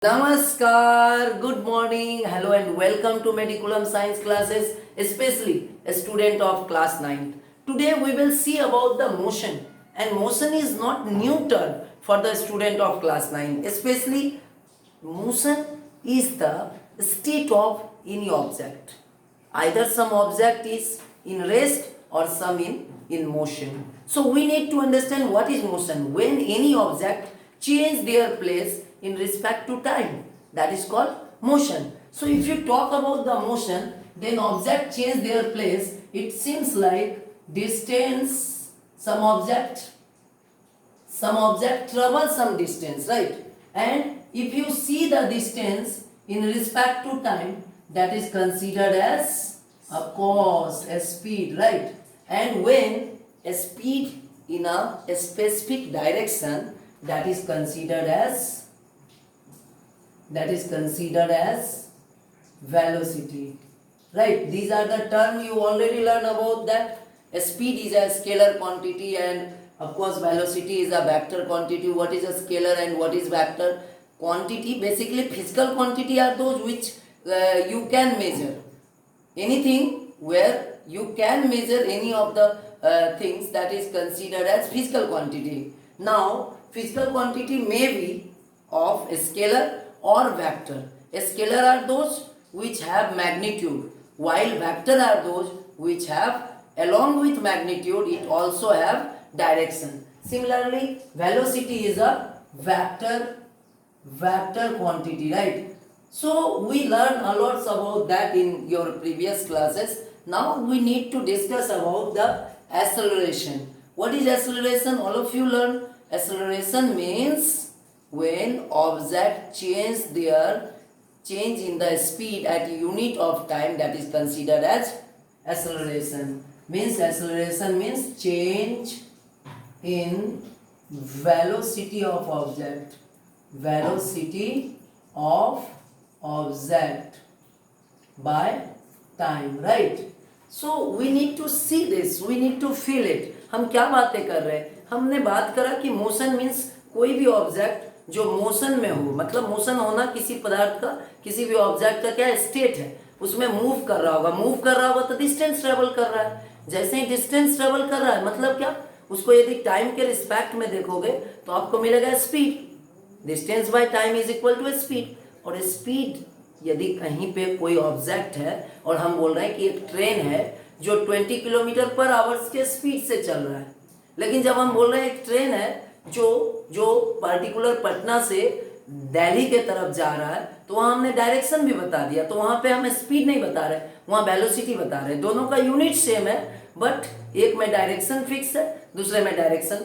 Namaskar, good morning, hello and welcome to Mediculum Science classes, especially a student of class 9. Today we will see about the motion, and motion is not new term for the student of class 9. Especially motion is the state of any object. Either some object is in rest or some in motion. So we need to understand what is motion. When any object change their place in respect to time, that is called motion. So if you talk about the motion, then object change their place, it seems like distance, some object travel some distance, right? And if you see the distance in respect to time, that is considered as a cos, a speed, right? And when a speed in a specific direction, that is considered as velocity, right? These are the terms you already learned about, that a speed is a scalar quantity and of course velocity is a vector quantity. What is a scalar and what is vector quantity? Basically physical quantity are those which you can measure. Anything where you can measure any of the things, that is considered as physical quantity. Now physical quantity may be of a scalar or vector. A scalar are those which have magnitude, while vector are those which have, along with magnitude, it also have direction. Similarly velocity is a vector quantity, right? So we learn a lot about that in your previous classes. Now we need to discuss about the acceleration. What is acceleration? All of you learn. Acceleration means when object change in the speed at unit of time, that is considered as acceleration. Acceleration means change in velocity of object by time, right? So we need to see this, we need to feel it. हम क्या बातें कर रहे हैं? हमने बात करा कि मोशन मीन्स कोई भी ऑब्जेक्ट जो मोशन में हो, मतलब मोशन होना किसी पदार्थ का, किसी भी ऑब्जेक्ट का क्या स्टेट है, उसमें मूव कर रहा होगा तो डिस्टेंस ट्रेवल कर रहा है. जैसे ही डिस्टेंस ट्रेवल कर रहा है मतलब क्या, उसको यदि टाइम के रिस्पेक्ट में देखोगे तो आपको मिलेगा speed. Distance by time is equal to speed. और स्पीड यदि कहीं पे कोई ऑब्जेक्ट है और हम बोल रहे हैं कि एक ट्रेन है जो 20 किलोमीटर पर आवर्स के स्पीड से चल रहा है, लेकिन जब हम बोल रहे हैं एक ट्रेन है जो पर्टिकुलर पटना से दिल्ली के तरफ जा रहा है, तो वहाँ हमने डायरेक्शन भी बता दिया, तो वहाँ पे हम स्पीड नहीं बता रहे, वहाँ वेलोसिटी बता रहे. दोनों का यूनिट सेम है, बट एक में डायरेक्शन फिक्स है, दूसरे में डायरेक्शन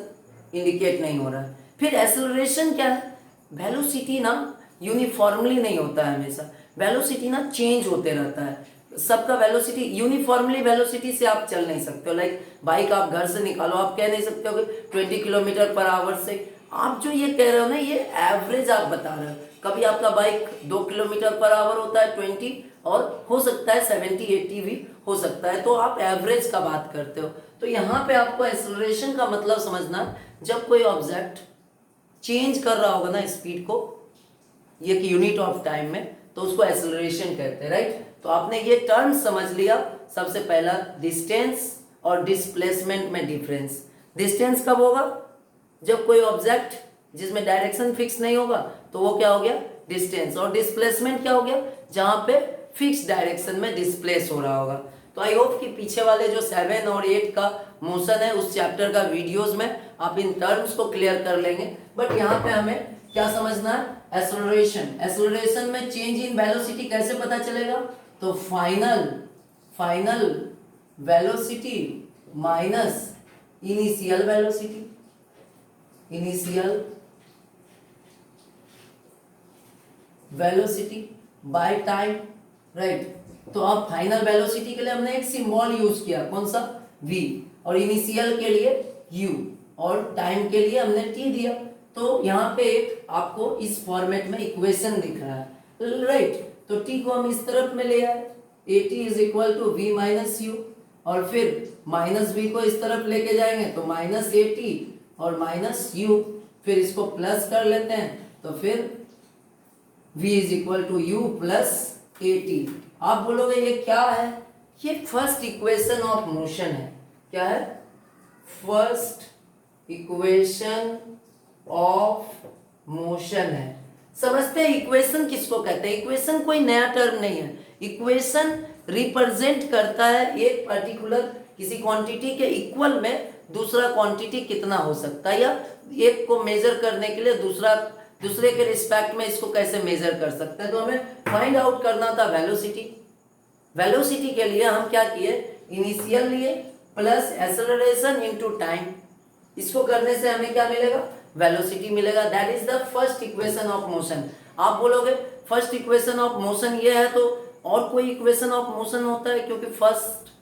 इंडिकेट नहीं हो रहा है. फिर एक्सेलरेशन क्या है? वेलोसिटी ना यूनिफॉर्मली नहीं होता है हमेशा, वेलोसिटी ना चेंज होते रहता है. सबका वेलोसिटी यूनिफॉर्मली वेलोसिटी से आप चल नहीं सकते हो. लाइक बाइक आप घर से निकालो, आप कह नहीं सकते हो कि 20 किलोमीटर पर आवर से. आप जो ये कह रहे हो ना, ये एवरेज आप बता रहे हो. कभी आपका बाइक 2 किलोमीटर पर आवर होता है 20, और हो सकता है 70-80 भी हो सकता है, तो आप एवरेज का बात करते हो. तो यहाँ पे आपको एक्सेलरेशन का मतलब समझना, जब कोई ऑब्जेक्ट चेंज कर रहा होगा ना स्पीड को एक यूनिट ऑफ टाइम में, तो उसको एक्सेलरेशन कहते हैं, राइट? तो आपने ये टर्म समझ लिया. सबसे पहला डिस्टेंस और डिस्प्लेसमेंट में डिफरेंस. डिस्टेंस कब होगा? जब कोई ऑब्जेक्ट जिसमें डायरेक्शन फिक्स नहीं होगा, तो वो क्या हो गया? डिस्टेंस. और डिस्प्लेसमेंट क्या हो गया? जहां पे फिक्स डायरेक्शन में डिस्प्लेस हो रहा होगा. तो आई होप कि पीछे वाले जो 7 और 8 का मोशन है उस चैप्टर का वीडियोस में आप इन टर्म्स को क्लियर कर लेंगे. बट यहाँ पे हमें क्या समझना है? एक्सेलरेशन में चेंज इन वेलोसिटी कैसे पता चलेगा? तो final velocity minus initial velocity by time, right? तो अब फाइनल वेलोसिटी के लिए हमने एक सिंबल यूज किया, कौन सा? v. और इनिशियल के लिए u, और टाइम के लिए हमने t दिया. तो यहाँ पे एक आपको इस फॉर्मेट में इक्वेशन दिख रहा है, राइट? तो t को हम इस तरफ में ले आए, at is equal to v minus u, और फिर माइनस v को इस तरफ लेके जाएंगे तो माइनस at और माइनस u, फिर इसको प्लस कर लेते हैं तो फिर v is equal to u plus a t. आप बोलोगे ये क्या है? ये फर्स्ट इक्वेशन ऑफ मोशन है। क्या है? फर्स्ट इक्वेशन ऑफ मोशन है। समझते हैं इक्वेशन किसको कहते हैं? इक्वेशन कोई नया टर्म नहीं है। इक्वेशन रिप्रेजेंट करता है एक पर्टिकुलर किसी क्वांटिटी के इक्वल में दूसरा क्वांटिटी कितना हो सकता है, या एक को मेजर करने के लिए दूसरे के रिस्पेक्ट में इसको कैसे मेजर कर सकते हैं। तो हमें फाइंड आउट करना था वेलोसिटी। वेलोसिटी के लिए हम क्या किए? इनिशियल लिए प्लस एक्सेलरेशन इनटू टाइम। इसको करने से हमें क्या मिलेगा? वेलोसिटी मिलेगा। That is the first equation of motion. आप बोलोगे फर्स्ट इक्वेशन ऑफ मोशन ये है, तो और कोई इक्वेशन ऑफ मोशन होता है? क्योंकि फर्स्ट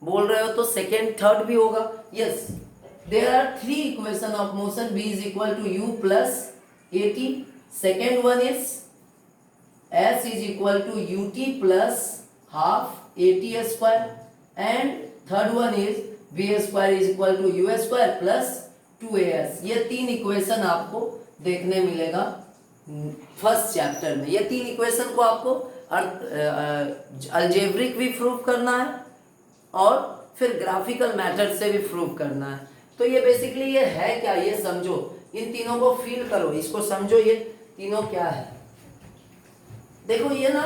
बोल रहे हो तो सेकेंड थर्ड भी होगा। Yes, there are three equation of motion. v is equal to u plus a t. Second one is s is equal to u t plus half a t square. And third one is v square is equal to u square plus 2as। ये तीन equation आपको देखने मिलेगा first chapter में। ये तीन equation को आपको अलजेब्रिक भी प्रूव करना है और फिर ग्राफिकल मेथड से भी प्रूव करना है। तो ये बेसिकली ये है क्या, ये समझो, इन तीनों को फील करो, इसको समझो, ये तीनों क्या है। देखो ये ना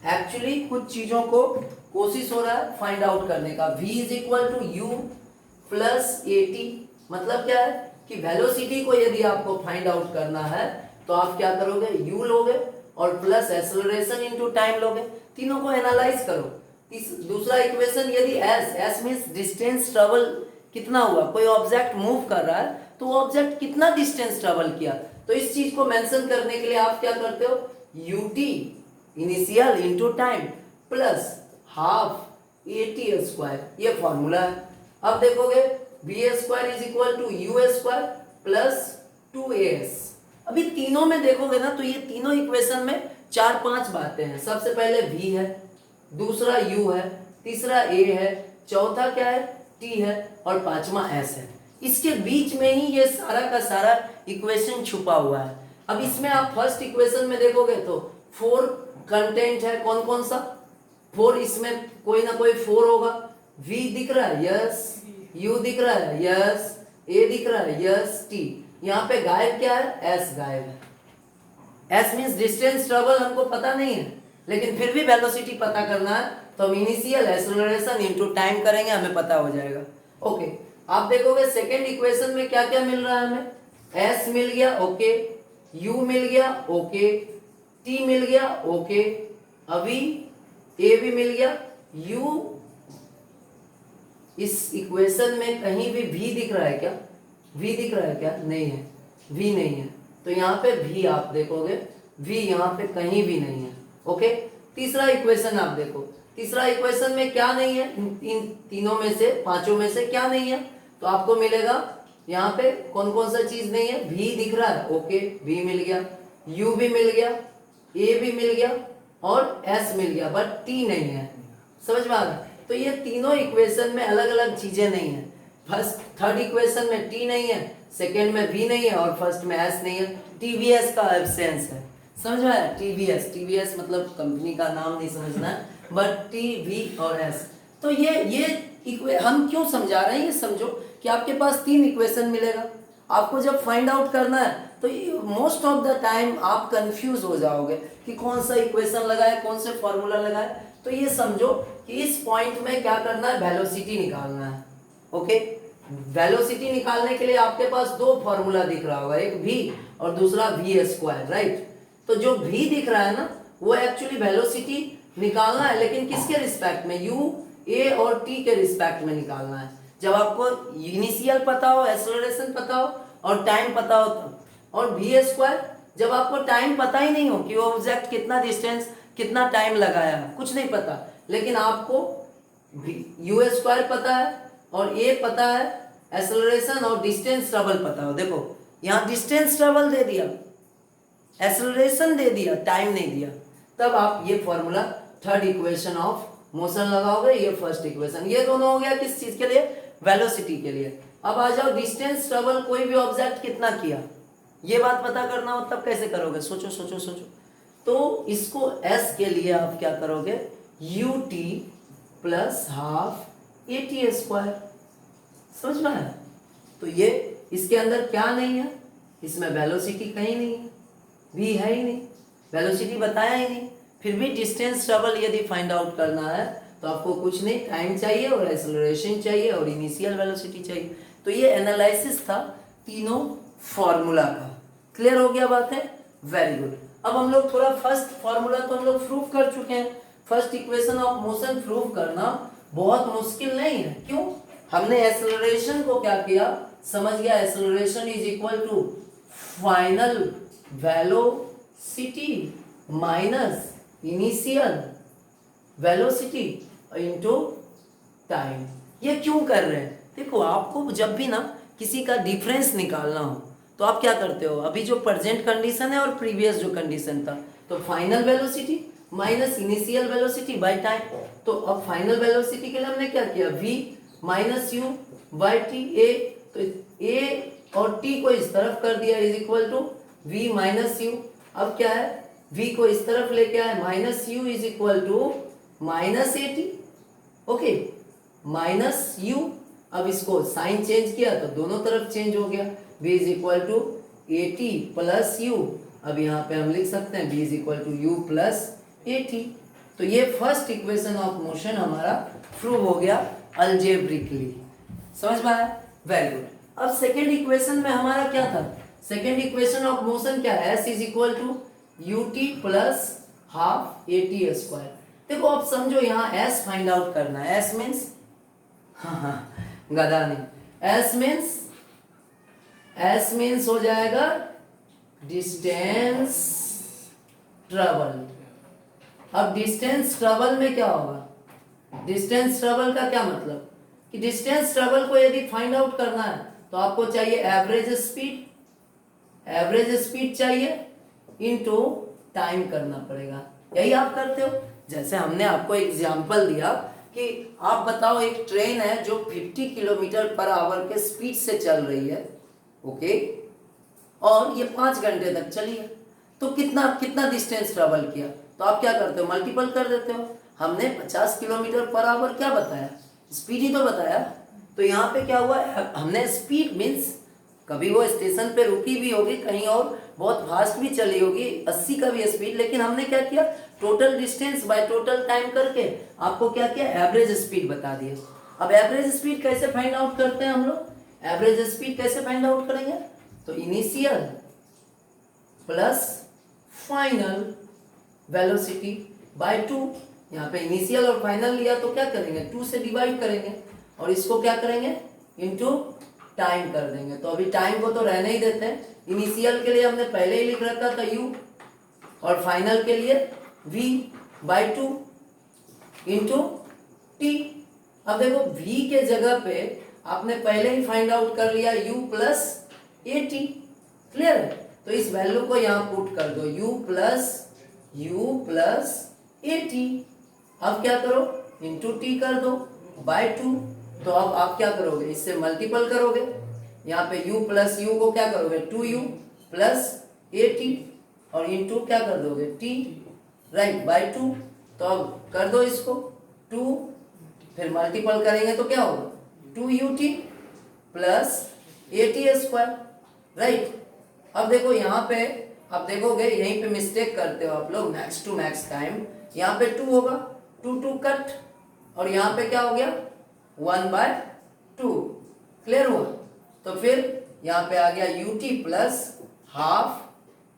एक्चुअली कुछ चीजों को कोशिश हो रहा है फाइंड आउट करने का। v is equal to u plus a t. मतलब क्या है कि वेलोसिटी को यदि आपको फाइंड आउट करना है तो आप क्या करोगे? u लोगे और प्लस एक्सेलरेशन इनटू टाइम लोगे। तीनों को एनालाइज करो। दूसरा इक्वेशन यदि s मींस डिस्टेंस ट्रेवल कितना हुआ, कोई ऑब्जेक्ट मूव कर रहा है तो वो ऑब्जेक्ट कितना डिस्टेंस ट्रेवल किया, तो इस चीज को मेंशन करने के लिए आप क्या करते हो? ut initial into time plus half a t square, ये फॉर्मूला है। अब देखोगे b square is equal to u square plus 2as। अभी तीनों में देखोगे ना तो ये तीनों इक्वेशन में 4-5 बातें हैं। सबसे पहले v है, दूसरा u है, तीसरा a है, चौथा क्या है? t है और पांचवा s है। इसके बीच में ही ये सारा का सारा इक्वेशन छुपा हुआ है। अब इसमें आप फर्स्ट इक्वेशन में देखोगे तो 4 कंटेंट है। कौन कौन सा? 4, इसमें कोई ना कोई 4 होगा। v दिख रहा है, यस। u दिख रहा है, यस। a दिख रहा है, यस। t यहाँ पे गायब क्या है? s गायब है। s मींस डिस्टेंस ट्रेवल हमको पता नहीं है, लेकिन फिर भी वेलोसिटी पता करना है तो हम इनिशियल एक्सेलरेशन इनटू टाइम करेंगे, हमें पता हो जाएगा। ओके, आप देखोगे सेकेंड इक्वेशन में क्या क्या मिल रहा है हमें? s मिल गया, ओके। u मिल गया, ओके। t मिल गया, ओके। अभी a भी मिल गया। u इस इक्वेशन में कहीं भी v दिख रहा है क्या? v दिख रहा है क्या? नहीं है, v नहीं है। तो यहाँ पे v आप देखोगे, v यहाँ पे कहीं भी नहीं है। ओके, तीसरा इक्वेशन आप देखो। तीसरा इक्वेशन में क्या नहीं है? इन तीनों में से, पांचों में से क्या नहीं है? तो आपको मिलेगा यहाँ पे कौन कौन सा चीज नहीं है? v दिख रहा है, ओके, v मिल गया, u भी मिल गया, a भी मिल गया और s मिल गया, बट t नहीं है। समझ में आ रहा? तो ये तीनों इक्वेशन में अलग अलग चीजें नहीं है। फर्स्ट थर्ड इक्वेशन में t नहीं है, सेकेंड में v नहीं है और फर्स्ट में s नहीं है। tvs का एब्सेंस है। समझ में आया? tvs मतलब कंपनी का नाम नहीं समझना है, बट t v और s। तो ये हम क्यों समझा रहे हैं, ये समझो कि आपके पास 3 इक्वेशन मिलेगा। आपको जब फाइंड आउट करना है तो मोस्ट ऑफ द टाइम आप कंफ्यूज हो जाओगे कि कौन सा इक्वेशन लगाए, कौन से फॉर्मूला लगाए। तो ये समझो कि इस पॉइंट में क्या करना है? वेलोसिटी निकालना है। ओके, वेलोसिटी निकालने के लिए आपके पास 2 फॉर्मूला दिख रहा होगा, एक v और दूसरा v स्क्वायर, राइट। तो जो v दिख रहा है ना, वो एक्चुअली वेलोसिटी निकालना है, लेकिन किसके रिस्पेक्ट में? u, a और t के रिस्पेक्ट में निकालना है। जब आपको इनिशियल पता हो, एक्सेलरेशन पता हो और टाइम पता हो तब। और v स्क्वायर जब आपको टाइम पता ही नहीं हो कि वो ऑब्जेक्ट कितना डिस्टेंस, कितना टाइम लगाया है, कुछ नहीं पता, लेकिन आपको u स्क्वायर पता है और a पता है, एक्सेलरेशन और डिस्टेंस ट्रेवल पता हो। देखो यहाँ डिस्टेंस ट्रेवल दे दिया, एक्सेलरेशन दे दिया, टाइम नहीं दिया, तब आप ये formula third equation of motion लगाओगे। ये फर्स्ट इक्वेशन, ये दोनों हो गया किस चीज के लिए? वेलोसिटी के लिए। अब आ जाओ डिस्टेंस ट्रेवल, कोई भी ऑब्जेक्ट कितना किया, ये बात पता करना हो तब कैसे करोगे? सोचो सोचो सोचो। तो इसको s के लिए आप क्या करोगे, ut plus half a t square. समझ में आया? तो ये इसके अंदर क्या नहीं है, इसमें वेलोसिटी कहीं नहीं है, v है ही नहीं, वेलोसिटी बताया ही नहीं। फिर भी डिस्टेंस ट्रेवल यदि फाइंड आउट करना है तो आपको कुछ नहीं, टाइम चाहिए और एक्सेलरेशन चाहिए और इनिशियल वेलोसिटी चाहिए। तो ये एनालिसिस था तीनों फॉर्मूला का। क्लियर हो गया बात है? Very good. अब हम लोग थोड़ा फर्स्ट फॉर्मूला तो हम लोग प्रूव कर चुके हैं। First equation of motion prove करना बहुत मुश्किल नहीं है। क्यों? हमने एक्सेलरेशन को क्या किया, समझ गया। Acceleration is equal to final velocity minus initial velocity into time. ये क्यों कर रहे हैं? देखो, आपको जब भी ना किसी का डिफरेंस निकालना हो तो आप क्या करते हो, अभी जो प्रेजेंट कंडीशन है और प्रीवियस जो कंडीशन था, तो final velocity minus initial velocity by time. तो अब फाइनल वेलोसिटी के लिए हमने क्या किया, v minus u by t a. तो a और t को इस तरफ कर दिया is equal to v minus u. अब क्या है, v को इस तरफ लेके आए, minus u is equal to minus a t. Okay, minus u. अब इसको साइन चेंज किया तो दोनों तरफ चेंज हो गया, v is equal to a t plus u. अब यहाँ पे हम लिख सकते हैं v is equal to u plus a t. तो ये फर्स्ट इक्वेशन ऑफ मोशन हमारा प्रूव हो गया अलजेब्रिकली। समझ में आया? Very good. अब सेकेंड इक्वेशन में हमारा क्या था, सेकेंड इक्वेशन ऑफ मोशन क्या है, s is equal to u t plus half a t square. देखो, अब समझो यहाँ s फाइंड आउट करना है। s मीन्स, हाँ गधा नहीं, s मीन्स हो जाएगा डिस्टेंस ट्रेवल। अब डिस्टेंस ट्रेवल में क्या होगा, डिस्टेंस ट्रेवल का क्या मतलब कि डिस्टेंस ट्रेवल को यदि फाइंड आउट करना है तो आपको चाहिए एवरेज स्पीड, एवरेज स्पीड चाहिए इनटू टाइम करना पड़ेगा। यही आप करते हो। जैसे हमने आपको एग्जांपल दिया कि आप बताओ, एक ट्रेन है जो 50 किलोमीटर पर आवर के स्पीड से चल रही है, ओके, और ये 5 घंटे तक चली है, तो कितना कितना डिस्टेंस ट्रेवल किया, तो आप क्या करते हो, मल्टीपल कर देते हो। हमने 50 किलोमीटर पर आवर क्या बताया, स्पीड ही तो बताया। तो यहाँ पे क्या हुआ, हमने स्पीड मीन्स कभी वो स्टेशन पे रुकी भी होगी, कहीं और बहुत फास्ट भी चली होगी, 80 का भी स्पीड, लेकिन हमने क्या किया, total distance by total time करके आपको क्या किया, एवरेज स्पीड बता दिया। अब एवरेज स्पीड कैसे फाइंड आउट करते हैं हम लोग, एवरेज स्पीड कैसे फाइंड आउट करेंगे, तो initial plus final velocity bye 2। यहाँ पे इनिशियल और फाइनल लिया तो क्या करेंगे, 2 से डिवाइड करेंगे और इसको क्या करेंगे, इनटू टाइम कर देंगे। तो अभी टाइम को तो रहने ही देते हैं। इनिशियल के लिए हमने पहले ही लिख रखा था u, और फाइनल के लिए v बाई 2 इंटू टी। अब देखो, v के जगह पे आपने पहले ही फाइंड आउट कर लिया u plus a T. Clear है? तो इस वैल्यू को यहाँ पुट कर दो, u प्लस ए टी। अब क्या करो, इंटू टी कर दो बाय 2। तो अब आप क्या करोगे, इससे मल्टीपल करोगे, यहाँ पे u प्लस यू को क्या करोगे, 2u प्लस ए टी, और इंटू क्या कर दोगे, t, राइट, बाय 2। तो अब कर दो इसको 2, फिर मल्टीपल करेंगे तो क्या होगा, 2ut plus a t square, right. अब देखो यहाँ पे, अब देखोगे यहीं पे मिस्टेक करते हो आप लोग, मैक्स टू मैक्स टाइम, यहाँ पे 2 होगा, 2 कट, और यहाँ पे क्या हो गया, 1/2। क्लियर हुआ? तो फिर यहाँ पे आ गया ut प्लस हाफ,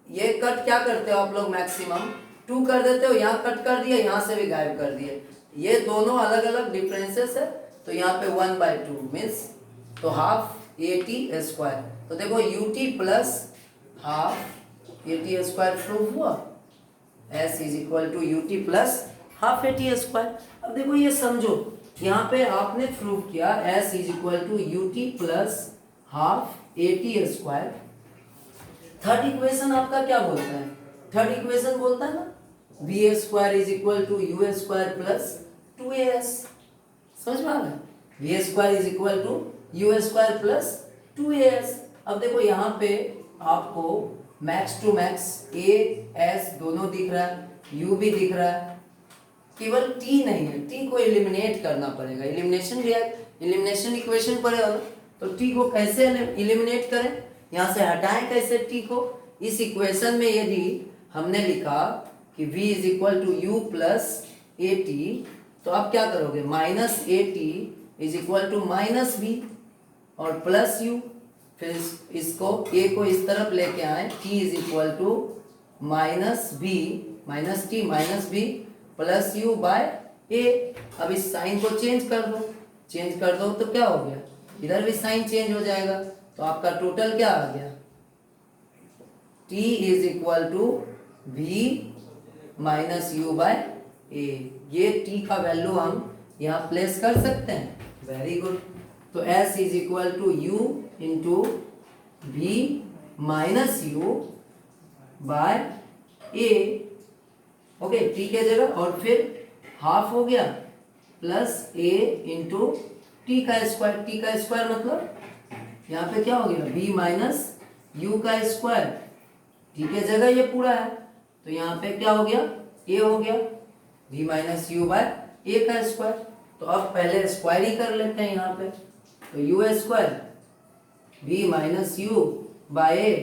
ये कट क्या करते हो आप लोग, मैक्सिमम 2 कर देते हो, यहाँ कट कर दिया, यहाँ से भी गायब कर दिए, ये दोनों अलग अलग डिफरेंसेस है। तो यहाँ पे 1/2 मीन्स, तो हाफ ए टी स्क्वायर। तो देखो ut plus half a t square proof हुआ, s is equal to ut plus half a t square. अब देखो ये समझो, यहाँ पे आपने प्रूव किया s is equal to ut plus half a t square. Third equation आपका क्या बोलता है, थर्ड इक्वेशन बोलता है ना, b square is equal to u square plus 2as। समझ में आ रहा है, b square is equal to u square plus 2as। अब देखो यहाँ पे आपको max to max, a s दोनों दिख रहा है, यू भी दिख रहा है, केवल टी नहीं है, टी को एलिमिनेट करना पड़ेगा। एलिमिनेशन इक्वेशन पड़ेगा, तो टी को कैसे एलिमिनेट करें, यहाँ से हटाएं कैसे टी को। इस इक्वेशन में यदि हमने लिखा कि v is equal to u plus a t, तो आप क्या करोगे, minus a t is equal to minus b और प्लस यू, फिर इसको a को इस तरफ लेके आए, t is equal to minus b minus t minus b plus u by a. अब इस साइन को चेंज कर दो तो क्या हो गया, इधर भी साइन चेंज हो जाएगा, तो आपका टोटल क्या आ गया, t is equal to v minus u by a. ये t का वैल्यू हम यहाँ प्लेस कर सकते हैं, वेरी गुड। तो s is equal to u into v minus u by a, okay, t के जगह, और फिर हाफ हो गया प्लस a इंटू टी का स्क्वायर मतलब यहाँ पे क्या हो गया, v माइनस यू का स्क्वायर, टी के जगह ये पूरा है, तो यहाँ पे क्या हो गया, a हो गया, v माइनस यू बाय ए का स्क्वायर। तो अब पहले स्क्वायर ही कर लेते हैं यहाँ पे, तो u square v minus u by a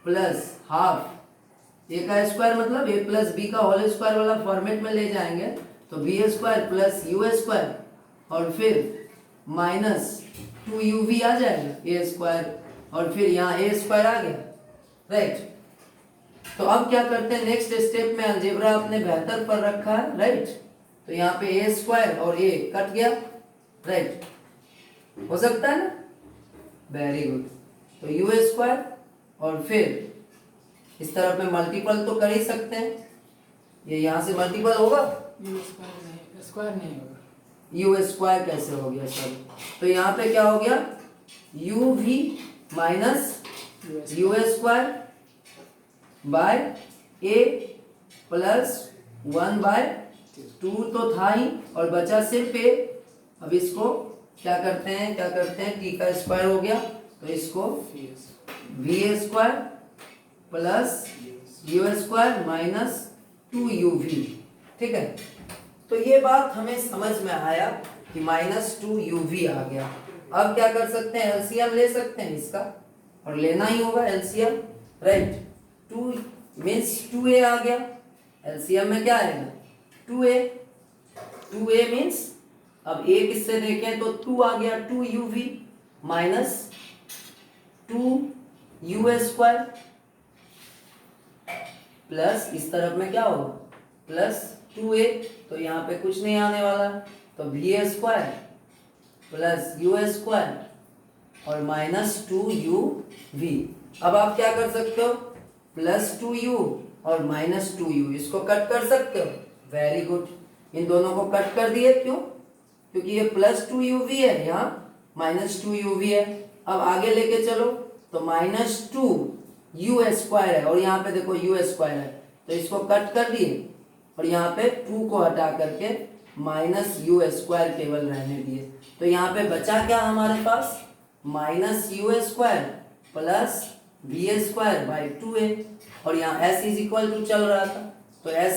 plus half a का स्क्वायर मतलब ए प्लस बी का होल स्क्वायर वाला फॉर्मेट में ले जाएंगे, तो b square plus u square और फिर माइनस 2uv आ जाएगा ए स्क्वायर, और फिर यहाँ ए स्क्वायर आ गया, राइट। तो अब क्या करते हैं, नेक्स्ट स्टेप में अलजेब्रा आपने बेहतर पर रखा है, राइट। तो यहाँ पे ए स्क्वायर और ए कट गया, राइट, हो सकता है ना, वेरी गुड। तो यू स्क्वायर और फिर इस तरफ में मल्टीपल तो कर ही सकते हैं, ये यहाँ से मल्टीपल होगा, स्क्वायर नहीं होगा, यू स्क्वायर कैसे हो गया सर, तो यहाँ पे क्या हो गया, u v minus u square by a plus 1/2 तो था ही, और बचा सिर्फ ए। अब इसको क्या करते हैं टी का स्क्वायर हो गया, तो इसको v square plus u square minus 2uv, ठीक है। तो ये बात हमें समझ में आया कि माइनस 2uv आ गया। अब क्या कर सकते हैं, एलसीएम ले सकते हैं इसका, और लेना ही होगा एलसीएम, राइट। 2 मीन्स 2a आ गया, एलसीएम में क्या आएगा 2a मीन्स, अब a किससे देखें तो 2 आ गया, 2uv minus 2u square plus इस तरफ में क्या होगा प्लस 2a, तो यहाँ पे कुछ नहीं आने वाला, तो v square plus u square और माइनस 2uv। अब आप क्या कर सकते हो, प्लस 2u और माइनस 2u, इसको कट कर सकते हो, वेरी गुड। इन दोनों को कट कर दिए, क्यों, क्योंकि ये प्लस 2uv है, यहाँ माइनस 2uv है। अब आगे लेके चलो, तो माइनस 2u स्क्वायर है, और यहाँ पे देखो u स्क्वायर है, तो इसको कट कर दिए, और यहाँ पे 2 को हटा करके माइनस यू स्क्वायर केवल रहने दिए। तो यहाँ पे बचा क्या हमारे पास, minus u square plus v square by 2a, और यहाँ s इज इक्वल टू चल रहा था, तो s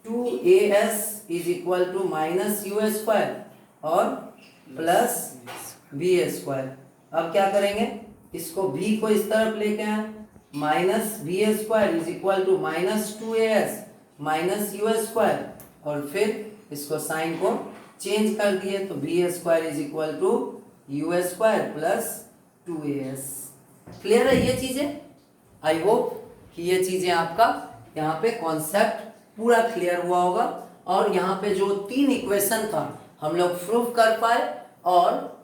2as is equal to minus u square और प्लस वी स्क्वायर। अब क्या करेंगे, इसको v को इस तरफ लेके आए, minus v square is equal to minus 2as minus u square, और फिर इसको साइन को चेंज कर दिए, तो v square is equal to u square plus 2as। Clear है ये चीजें, आई होप कि ये चीजें आपका यहाँ पे कॉन्सेप्ट पूरा क्लियर हुआ होगा, और यहाँ पे जो 3 इक्वेशन था हम लोग प्रूव कर पाए, और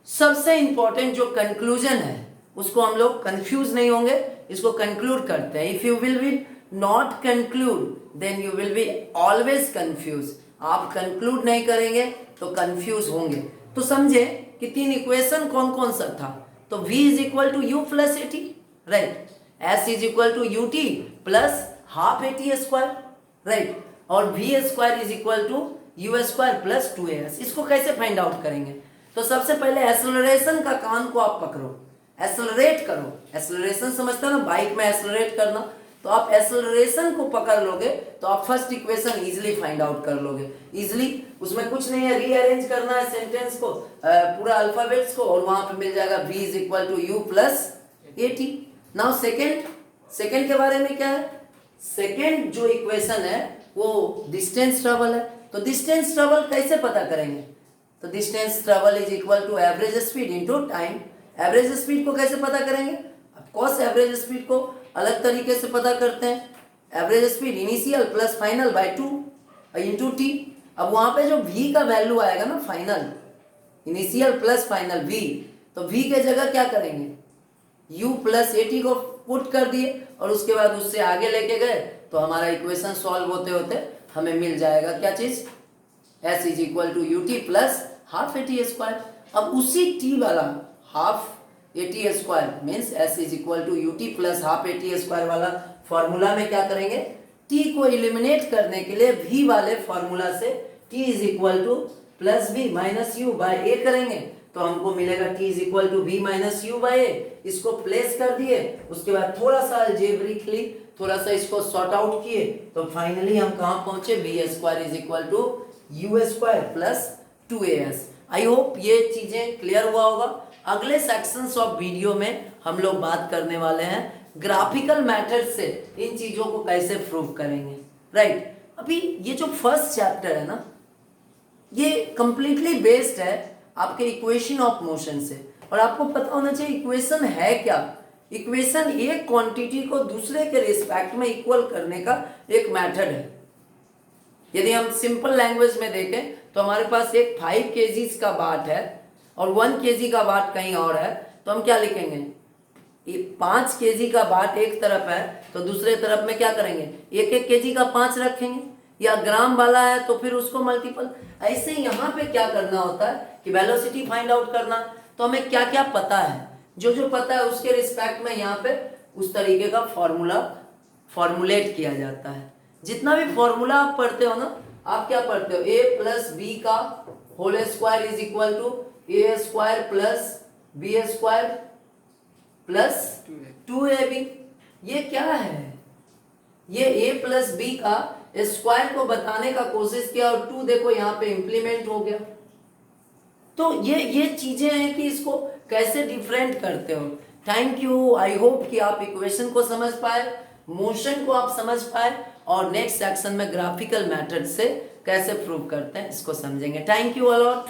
सबसे इंपॉर्टेंट जो कंक्लूजन है उसको हम लोग कंफ्यूज नहीं होंगे, इसको कंक्लूड करते हैं। If you will be not conclude then you will be always confuse. आप कंक्लूड नहीं करेंगे तो कंफ्यूज होंगे। तो समझे कि 3 इक्वेशन कौन कौन सा था, तो v is equal to u plus a t, right, s is equal to u t plus half a t square, right, और v square is equal to u square plus 2as। इसको कैसे find out करेंगे, तो सबसे पहले acceleration का कान को आप पकड़ो, एसलरेट करो, एसलरेशन समझते हो ना, बाइक में एसलरेट करना, तो आप एसलरेशन को पकड़ लोगे तो आप first equation easily find out कर लोगे इजीली। उसमें कुछ नहीं है, रीअरेंज करना है सेंटेंस को, पूरा अल्फाबेट्स को, और वहां पे मिल जाएगा v is equal to u plus a t. Now second के बारे में क्या है, सेकेंड जो इक्वेशन है वो डिस्टेंस ट्रेवल है, तो डिस्टेंस ट्रेवल कैसे पता करेंगे, तो distance travel is equal to average speed into time. Average speed को कैसे पता करेंगे, ऑफ कोर्स एवरेज स्पीड को अलग तरीके से पता करते हैं, average speed initial plus final by 2 into t. अब वहां पे जो v का वैल्यू आएगा ना, final initial plus final v, तो v के जगह क्या करेंगे, u प्लस ए टी को पुट कर दिए और उसके बाद उससे आगे लेके गए, तो हमारा इक्वेशन सॉल्व होते होते हमें मिल जाएगा क्या चीज, s is equal to u t plus half a t square. अब उसी t वाला half a t square means s is equal to u t plus half a t square वाला फॉर्मूला में क्या करेंगे, t को एलिमिनेट करने के लिए v वाले फॉर्मूला से t is equal to plus b minus u by a करेंगे, तो हमको मिलेगा t is equal to b minus u by a. इसको प्लेस कर दिए, उसके बाद थोड़ा सा अलजेब्रिकली थोड़ा सा इसको सॉर्ट आउट किए, तो फाइनली हम कहाँ पहुंचे, b square is equal to u square plus 2as। I hope ये चीजें क्लियर हुआ होगा। अगले सेक्शंस ऑफ वीडियो में हम लोग बात करने वाले हैं ग्राफिकल मेथड से इन चीजों को कैसे प्रूव करेंगे, राइट। अभी ये जो फर्स्ट चैप्टर है ना, ये कंप्लीटली बेस्ड है आपके इक्वेशन ऑफ मोशन से, और आपको पता होना चाहिए इक्वेशन है क्या। इक्वेशन एक क्वांटिटी को दूसरे के रिस्पेक्ट में इक्वल करने का एक मेथड है। यदि हम सिंपल लैंग्वेज में देखें तो हमारे पास एक 5 kg का बाट है और 1 kg का बाट कहीं और है, तो हम क्या लिखेंगे, 5 kg का बाट एक तरफ है तो दूसरे तरफ में क्या करेंगे, 1-1 kg का 5 रखेंगे, या ग्राम वाला है तो फिर उसको मल्टीपल। ऐसे ही यहाँ पे क्या करना होता है कि वेलोसिटी फाइंड आउट करना, तो हमें क्या क्या पता है, जो जो पता है उसके रिस्पेक्ट में यहाँ पे उस तरीके का फॉर्मूला फॉर्मुलेट किया जाता है। जितना भी फॉर्मूला आप पढ़ते हो ना, आप क्या पढ़ते हो, a प्लस बी का whole square is equal to a square plus b square plus 2ab। ये क्या है, ये a प्लस बी का स्क्वायर को बताने का कोशिश किया और 2 देखो यहाँ पे इंप्लीमेंट हो गया। तो ये चीजें हैं कि इसको कैसे डिफरेंट करते हो। थैंक यू, आई होप कि आप इक्वेशन को समझ पाए, मोशन को आप समझ पाए, और नेक्स्ट सेक्शन में ग्राफिकल मेथड से कैसे प्रूव करते हैं इसको समझेंगे। Thank you a lot.